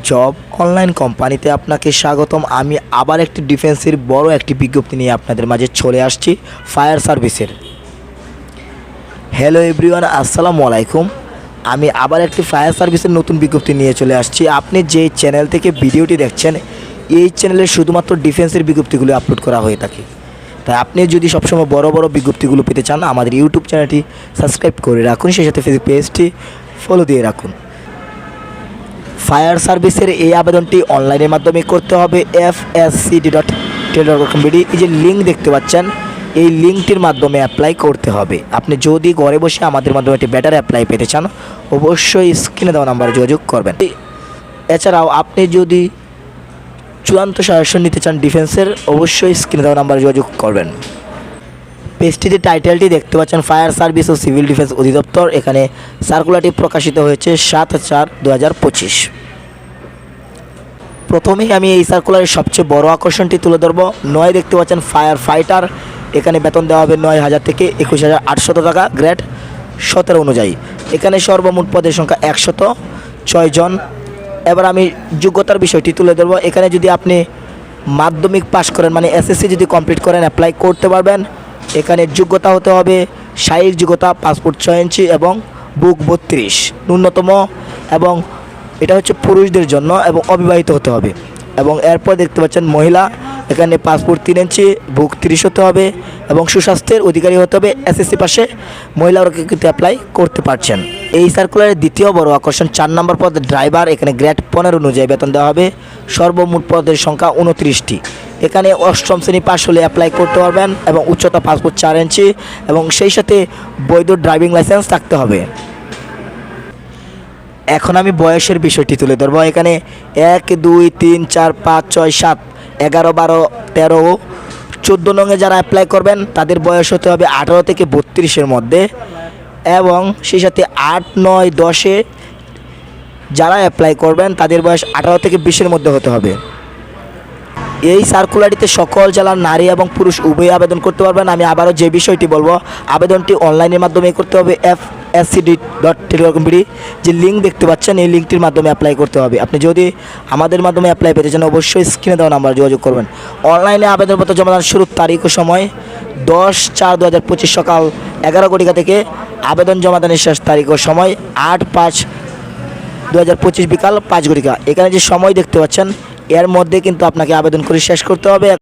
Job online কোম্পানিতে আপনাকে স্বাগতম। আমি আবার একটি ডিফেন্সের বড় একটি বিজ্ঞপ্তি নিয়ে আপনাদের মাঝে চলে আসছি ফায়ার সার্ভিসের। হ্যালো এভরিওয়ান, আসসালামু আলাইকুম। আমি আবার একটি ফায়ার সার্ভিসের নতুন বিজ্ঞপ্তি নিয়ে চলে আসছি। আপনি যে চ্যানেল থেকে ভিডিওটি দেখছেন, এই চ্যানেলে শুধুমাত্র ডিফেন্সের বিজ্ঞপ্তিগুলো আপলোড করা হয়ে থাকে। তাই আপনি যদি সবসময় বড় বড় বিজ্ঞপ্তিগুলো পেতে চান, আমাদের ইউটিউব চ্যানেলটি সাবস্ক্রাইব করে রাখুন, সেই সাথে ফেসবুক পেজটি ফলো দিয়ে রাখুন। ফায়ার সার্ভিসের এই আবেদনটি অনলাইনের মাধ্যমে করতে হবে। fscd.tel.com.bd এই যে লিঙ্ক দেখতে পাচ্ছেন, এই লিঙ্কটির মাধ্যমে অ্যাপ্লাই করতে হবে। আপনি যদি ঘরে বসে আমাদের মাধ্যমে একটি বেটার অ্যাপ্লাই পেতে চান, অবশ্যই স্ক্রিনে দেওয়া নাম্বারে যোগাযোগ করবেন। এছাড়াও আপনি যদি চূড়ান্ত সাজেশন নিতে চান ডিফেন্সের, অবশ্যই স্ক্রিনে দেওয়া নাম্বারে যোগাযোগ করবেন। পেজটিতে টাইটেলটি দেখতে পাচ্ছেন ফায়ার সার্ভিস ও সিভিল ডিফেন্স অধিদপ্তর। এখানে সার্কুলারটি প্রকাশিত হয়েছে 7/4/2025। প্রথমেই আমি এই সার্কুলারের সবচেয়ে বড় আকর্ষণটি তুলে ধরব। 9 দেখতে পাচ্ছেন ফায়ার ফাইটার। এখানে বেতন দেওয়া হবে 9,000 থেকে 21,800 টাকা গ্রেড 17 অনুযায়ী। এখানে সর্বমোট পদের সংখ্যা 106 জন। এবার আমি যোগ্যতার বিষয়টি তুলে ধরব। এখানে যদি আপনি মাধ্যমিক পাশ করেন, মানে এসএসসি যদি কমপ্লিট করেন, অ্যাপ্লাই করতে পারবেন। এখানে যোগ্যতা হতে হবে শারীরিক যোগ্যতা, পাসপোর্ট 6 ইঞ্চি এবং বুক 32 ন্যূনতম, এবং এটা হচ্ছে পুরুষদের জন্য, এবং অবিবাহিত হতে হবে। এবং এরপর দেখতে পাচ্ছেন মহিলা, এখানে পাসপোর্ট 3 ইঞ্চি, বুক 30 হতে হবে এবং সুস্বাস্থ্যের অধিকারী হতে হবে। এসএসসি পাশে মহিলারা কিন্তু অ্যাপ্লাই করতে পারছেন। এই সার্কুলারের দ্বিতীয় বড় আকর্ষণ 4 নম্বর পদ ড্রাইভার। এখানে গ্রেড 15 অনুযায়ী বেতন দেওয়া হবে। সর্বমোট পদের সংখ্যা 29টি। এখানে 8ম শ্রেণী পাস হলে অ্যাপ্লাই করতে পারবেন এবং উচ্চতা পাসপোর্ট 4 ইঞ্চি এবং সেই সাথে বৈধ ড্রাইভিং লাইসেন্স থাকতে হবে। এখন আমি বয়সের বিষয়টি তুলে ধরবো। এখানে 1, 2, 3, 4, 5, 6, 7, 11, 12, 13, 14 নঙে যারা অ্যাপ্লাই করবেন তাদের বয়স হতে হবে 18 থেকে 32-এর মধ্যে, এবং সেই সাথে 8, 9, 10-এ যারা অ্যাপ্লাই করবেন তাদের বয়স 18 থেকে 20-এর মধ্যে হতে হবে। এই সার্কুলারটিতে সকল জেলার নারী এবং পুরুষ উভয়ই আবেদন করতে পারবেন। আমি আবারও যে বিষয়টি বলবো, আবেদনটি অনলাইনের মাধ্যমে করতে হবে। fscd.tel.com.bd যে লিঙ্ক দেখতে পাচ্ছেন, এই লিঙ্কটির মাধ্যমে অ্যাপ্লাই করতে হবে। আপনি যদি আমাদের মাধ্যমে অ্যাপ্লাই পেতে চান, অবশ্যই স্ক্রিনে দেওয়া নাম্বার যোগাযোগ করবেন। অনলাইনে আবেদনপত্র জমা দেওয়ার শুরুর তারিখ ও সময় 10/4/2025 সকাল 11 ঘটিকা থেকে। আবেদন জমা দানের শেষ তারিখ ও সময় 8/5/2025 বিকাল 5 ঘটিকা। এখানে যে সময় দেখতে পাচ্ছেন, এর মধ্যে কিন্তু আপনাকে আবেদন করে শেষ করতে হবে।